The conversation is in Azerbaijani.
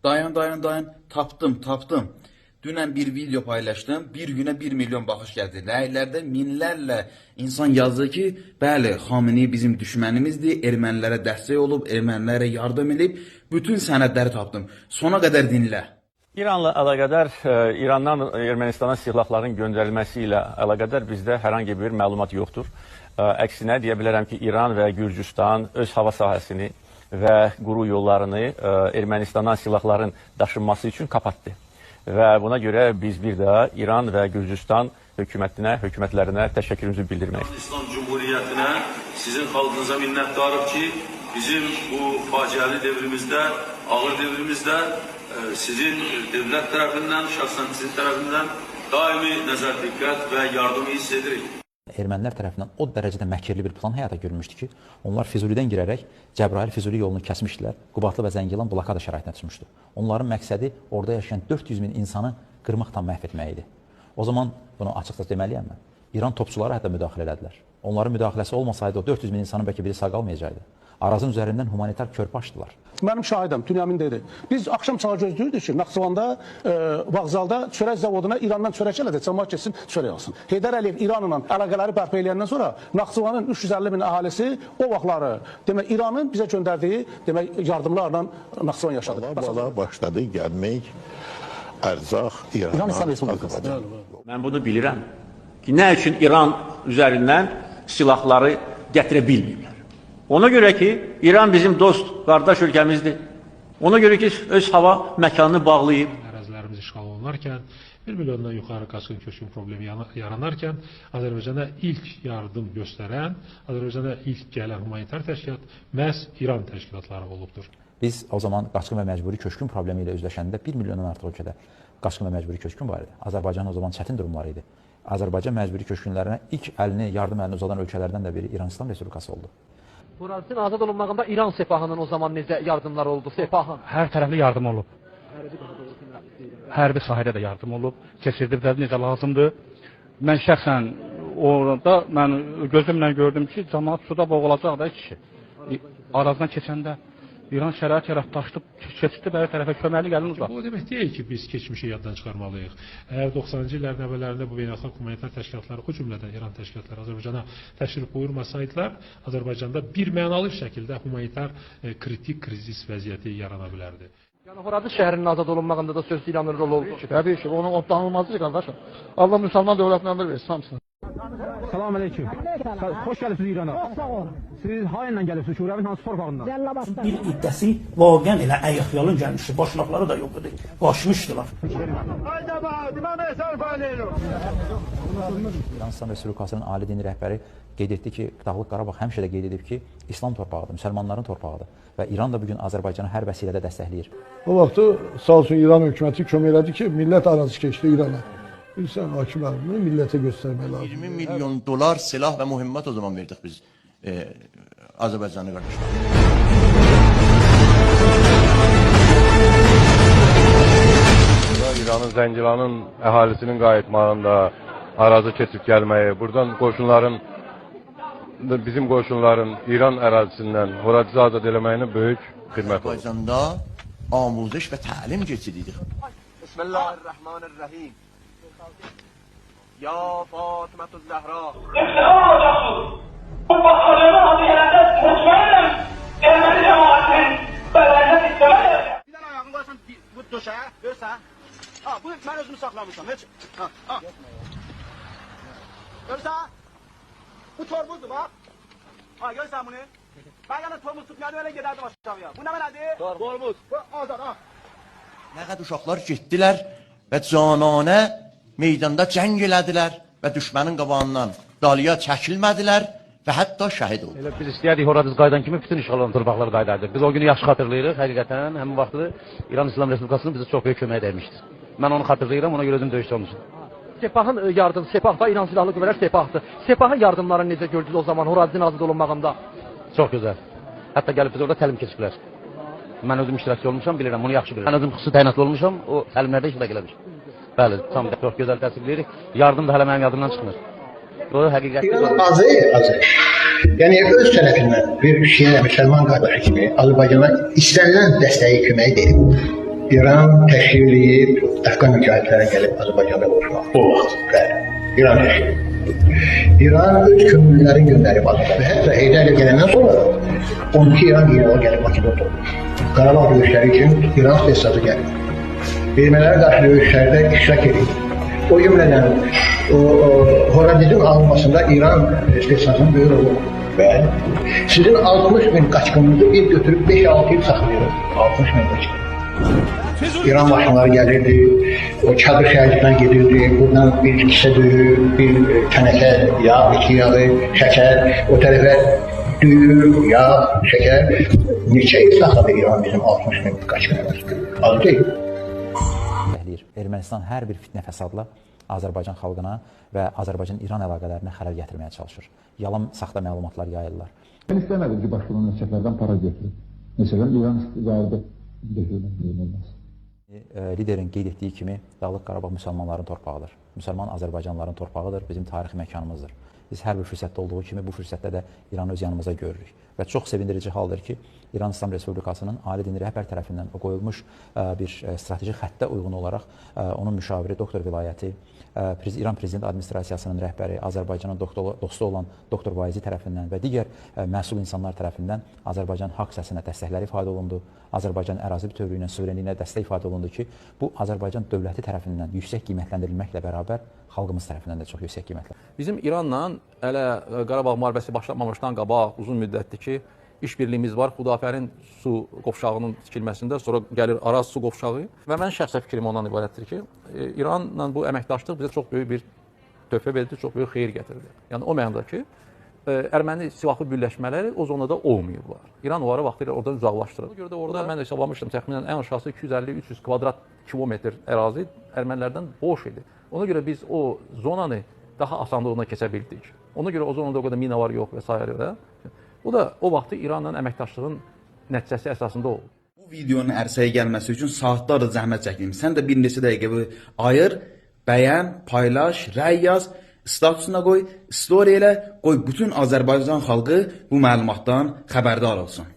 Dayan. Tapdım. Dünən bir video paylaşdım. Bir günə 1 milyon baxış gəldi. Ləylərdə minlərlə insan yazdı ki, bəli, Xamenei bizim düşmənimizdir, ermənilərə dəstək olub, ermənilərə yardım edib. Bütün sənədləri tapdım. Sona qədər dinlə. İranla əlaqədar, İrandan Ermənistana silahların göndərilməsi ilə əlaqədar bizdə hər hangi bir məlumat yoxdur. Əksinə deyə bilərəm ki, İran və Gürcüstan öz hava sahəsini və quru yollarını Ermənistandan silahların daşınması üçün kapatdı. Və buna görə biz bir daha İran və Gürcüstan hökumətlərinə təşəkkürümüzü bildirmək istiyoruz. İslam Cumhuriyyətinə, sizin xalqınıza minnətdarıq ki, bizim bu faciəli devrimizdə, ağır devrimizdə sizin devlət tərəfindən, şəxsən sizin tərəfindən daimi nəzər diqqət və yardımı hiss edirik. Ermənilər tərəfindən o dərəcədə məkirli bir plan həyata görülmüşdü ki, onlar Füzulidən girərək Cəbrayıl-Füzuli yolunu kəsmişdilər, Qubadlı və Zəngilan blokada şəraitinə düşmüşdü. Onların məqsədi orada yaşayan 400 min insanı qırmaqdan məhv etmək idi. O zaman bunu açıqca deməliyəm mən. İran topçuları hətta müdaxilə elədilər. Onların müdaxiləsi olmasaydı o 400 min insanın bəlkə biri sağ qalmayacaqdı. Arazın üzərindən humanitar körpü açdılar. Mənim şahidim, Tünyamin dedi. Biz axşam saat gözləyirdik ki, Naxçıvanda, vağzalda çörək zavoduna İrandan çörək elədi, cəmaət keçsin, çörək alsın. Heydər Əliyev İranla əlaqələri bərpa eləyəndən sonra Naxçıvanın 350 min əhalisi o vaxtları, demək, İranın bizə göndərdiyi, demək, yardımlarla Naxçıvan yaşadı. Bala başladı gəlmək, ərzaq İrandan. Mən bunu bilirəm ki, nə üçün İran üzərindən silahları gətirə bilməyiblər. Ona görə ki, İran bizim dost, qardaş ölkəmizdir. Ona görə ki, öz hava məkanını bağlayıb. Ərazilərimiz işğal olunarkən, 1 milyondan yuxarı qaçqın köçkün problemi yaranarkən, Azərbaycana ilk yardım göstərən, Azərbaycana ilk gələn humanitar təşkilat məhz İran təşkilatları olubdur. Biz o zaman qaçqın və məcburi köçkün problemi ilə üzləşəndə 1 milyondan artıq ölkədə qaçqın və məcburi köçkün var idi. Azərbaycanın o zaman çətin durumları idi. Azərbaycan məcburi köçkünlərinə ilk yardım əlini uzadan ölkələrdən də biri İran İslam Respublikası oldu. Muradın azad olunmağında İran Sepahının o zaman necə yardımlar oldu? Sepahın hər tərəfli yardım olub. Hərbi sahədə də yardım olub. Keçirdikləri necə lazımdır. Mən şəxsən orada gözümlə gördüm ki, cəmaət suda boğulacaq da kişi. Arazdan keçəndə İran şərait yaratlaşdı, keçdi bəri tərəfə köməkli gəlin uzaq. Bu demək deyil ki, biz keçmişi yaddan çıxarmalıyıq. Əgər 90-cı illərin əvvəllərində bu beynəlxalq humanitar təşkilatları, o cümlədən İran təşkilatları Azərbaycana təşrif buyurmasaydılar, Azərbaycanda bir mənalı şəkildə humanitar kritik krizis vəziyyəti yarana bilərdi. Yəni Horadiz şəhərinin azad olunmağında da söz İranın rolu oldu ki. Təbii ki, onun danılmazdır qardaşım. Allah müsəlman dövlətinə ömür versin hamısını. Salam aleyküm. Xoş gəlirsiniz İrana. Sağ olun. Siz hainlə gəlirsiniz Şurəvin hansı torpağından? Cəllabaddan. Bir iddəsi vaqən elə əyyəxyalın gəlmişdi. Başlaqları da yox idi. Qaçmışdılar. İran İslam Respublikasının ali dini rəhbəri qeyd etdi ki, Dağlıq Qarabağ həmişə də qeyd edib ki, İslam torpağıdır, müsəlmanların torpağıdır və İran da bugün Azərbaycanı hər vəsilədə dəstəkləyir. O vaxtı sağ olsun İran hökuməti kömək elədi ki, millət arazı keçdi İrana. Bilsən, hakimlərimiz millətə göstərmək lazım. 20 milyon dolar silah və mühimmat o zaman verdik biz Azərbaycanlı qardaşlar. İranın Zəngilanın əhalisinin qayıtmağında, arazı keçib gəlməyi, buradan qoşunların, bizim qoşunların İran ərazisindən Horadizi azad eləməyinin böyük xidmət olur. Azərbaycanda amuzəş və təlim keçirirdik. Bismillahirrahmanirrahim. Ya Fatıma-tü Zəhra. Bu bakalığını adı yerinde mutmainəm. Erməni cəmaatinin bələdinə istəməyəm. Bir dənə ayağını qoysan bu döşə, görsən. Ha, bu mən özümü saxlamışam, heç. Ha. Görsən? Bu torbuzdur, bax. Ha, görsən bunu? Ben yana torbuz tutmayanı öyle giderdim aşağıya. Bu ne belədir? Torbuz. Bu azad, ha. Nə qədər uşaqlar getdilər və cananə meydanda cəng elədilər və düşmənin qabağından dalıya çəkilmədilər və hətta şəhid oldu. Elə biz istəyərdik Horadiz qaydan kimi bütün işğal olan torpaqları qaydardı. Biz o günü yaxşı xatırlayırıq, həqiqətən həmin vaxtı İran İslam Respublikasının bizə çox böyük köməyi dəymişdir. Mən onu xatırlayıram, ona görə özüm döyüşçü olmuşum. Sepahın yardım, Sepah da İran Silahlı Qüvvələr Sepahdır. Sepahın yardımlarını necə gördünüz o zaman Horadizin azad olunmağında? Çox gözəl. Hətta gəlib biz orada təlim keçiblər. Mən özüm iştirakçı olmuşam, bilirəm, bunu yaxşı bilirəm. Mən özüm xüsusi təyinatlı olmuşam, o təlimlərdə iştirak eləmişəm. Bəli, tam çox gözəl təsvirləyirik. Yardım da hələ mənim yadımdan çıxmır. O həqiqətdir. İran azı. Yəni öz tərəfindən bir şiə müsəlman qardaşı kimi Azərbaycana istənilən dəstəyi köməyi deyib. İran təşkil edib Əfqan mücahidlərə gəlib Azərbaycanda qoşmaq. O vaxt, bəli. İran təşkil edib. İran öz kömürlərini göndərib Azərbaycanda. Və hətta Heydər Əliyev gələndən sonra 12 İran general gəlib Bakıda oturmuş. Qarabağ döyüşləri üçün İran spesialı gəlib. Ermənilərə qarşı döyüşlərdə iştirak edib. O cümlədən Horadisin alınmasında İran spesialının böyük rolu var. Bəli. Sizin 60 min qaçqınınızı biz götürüb 5-6 il saxlayırıq. 60 min qaçqın. İran maşınları gəlirdi, o çadır şəhərlikdən gedirdi, buradan bir kisə düyü, bir tənəkə, yağ, bitki yağı, şəkər, o tərəfə düyü, yağ, şəkər. Neçə il saxladı İran bizim 60 min qaçqınımız? Az deyil. Ermənistan hər bir fitnə fəsadla Azərbaycan xalqına və Azərbaycan-İran əlaqələrinə xələl gətirməyə çalışır. Yalan, saxta məlumatlar yayırlar. Ben istemedim ki başkanın neçələrdən para götürün. Mesela İran istiqalıda götürülmez. Liderin qeyd etdiyi kimi Dağlıq Qarabağ müsəlmanların torpağıdır. Müsəlman Azərbaycanlıların torpağıdır, bizim tarixi məkanımızdır. Biz hər bir fürsətdə olduğu kimi bu fürsətdə də İranı öz yanımıza görürük. Və çox sevindirici haldır ki, İran İslam Respublikasının Ali Dini Rəhbər tərəfindən qoyulmuş bir strateji xəttə uyğun olaraq onun müşaviri, doktor vilayəti, İran Prezident Administrasiyasının rəhbəri, Azərbaycanın dostu olan doktor Vaizi tərəfindən və digər məsul insanlar tərəfindən Azərbaycan haqq səsinə dəstəkləri ifadə olundu. Azərbaycan ərazi bütövlüyünə, suverenliyinə dəstək ifadə olundu ki, bu Azərbaycan dövləti tərəfindən yüksək qiymətləndirilməklə bərabər xalqımız tərəfindən də çox yüksək qiymətləndirilməklə. Bizim İranla hələ Qarabağ müharibəsi başlamamışdan qabaq uzun müddətdir ki, işbirliyimiz var. Xudafərin su qovşağının tikilməsində, sonra gəlir Araz su qovşağı və mən şəxsi fikrim ondan ibarətdir ki, İranla bu əməkdaşlıq bizə çox böyük bir töhfə verdi, çox böyük xeyir gətirdi. Yəni o mənada ki, erməni silahlı birləşmələri o zonada olmayıblar. İran onları vaxtilə oradan uzaqlaşdırır. Ona görə də orada mən hesablamışdım, təxminən ən aşağısı 250-300 kvadrat kilometr ərazi ermənilərdən boş idi. Ona görə biz o zonanı daha asanlığına keçə bildik. Ona görə o zonada o qədər mina var yox və s. Bu da o vaxtı İranla əməkdaşlığın nəticəsi əsasında oldu. Bu videonun ərsəyə gəlməsi üçün saatlarla zəhmət çəkdim. Sən də bir neçə dəqiqə ayır, bəyən, paylaş, rəy yaz, statusuna qoy, story elə, qoy bütün Azərbaycan xalqı bu məlumatdan xəbərdar olsun.